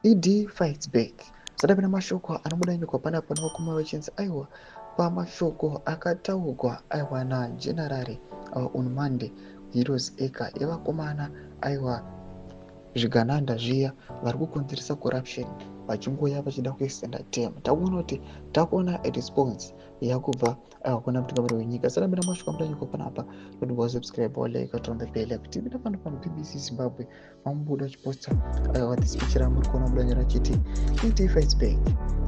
ED fights back. Sadabina mashoko anobuda nyuka panapa nevakoma vachinzi aiwa pamashoko akataurwa aiwa najenerari on Monday Heroes Acre yevakomana aiwa zvigananda zviya vari kukonzeresa corruption vachingoya vachida kuextenda term. Takuona response yakubva kuna mutungamiriri wenyika. Sadabina mashoko amuda nyuka panapa nodwa subscribe like turn the bell kuti ibida pano BBC Zimbabwe mamubuda chiposta this picture muri kuona muda rachiti ED fights back.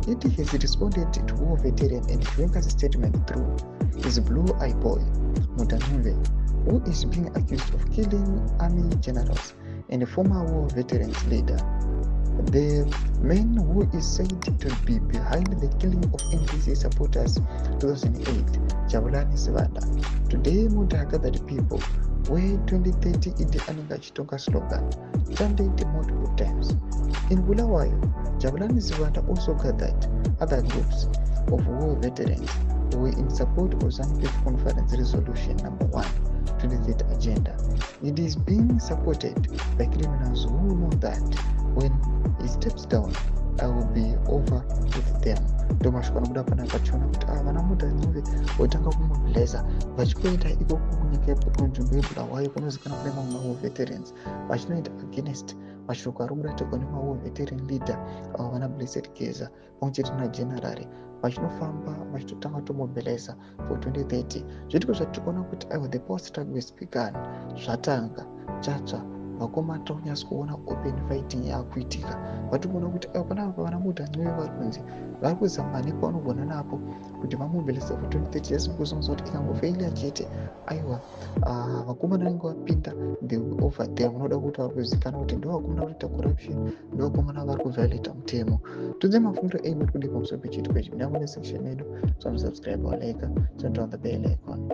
ED has responded to war veteran and Dwenka's statement through his blue eye boy Mutanumbe, who is being accused of killing army generals and former war veterans leader. The man who is said to be behind the killing of NDC supporters 2008, Jabulani Sivanda. Today, Muda gathered people where 2030 Idi Aninga Chitonga slogan chanted multiple times. In Bulawayo, Jabulani Sivanda also gathered other groups of war veterans who were in support of ZANU-PF Conference Resolution number 1, 28th agenda. It is being supported by criminals who know that when he steps down, I will be over with them. Ndomashoko anobuda panapa tichiona kuti vana Mutanumbe votanga kumobiliza vachikoita iko kunyika kunzvimbo yeBulawayo kunozikanwa kune mamwe mawo veterans vachinoita against mashoko ari kudatirwa nemawo veteran leader vana Blessed Geza pamwe chete najenerari vachinofamba vachitotanga kutomobiliza for 2030. Zviitiko zvatiri kuti the power struggle is begun, zvatanga chatsva vakoma taunyasa kuona open fighting yakuitika. Vatiri kuona kuti panapa vana Mutanumbe vari kunzi vari kuzama nekwavanogona napo kuti vamobilize for 2030 yasi kuzonza kuti ikangofeila chete aiwa vakomana vanenge vapinda the over there munoda kuti vari kuzikanwa kuti ndovakomana varikuita corruption, ndovakomana vari kuviolata mutemo. Tudze mafungiro enyu kuti kudi pamusoro pechitiko ichi. Ndamune section medu, so subscribe or like, turn on the bell icon.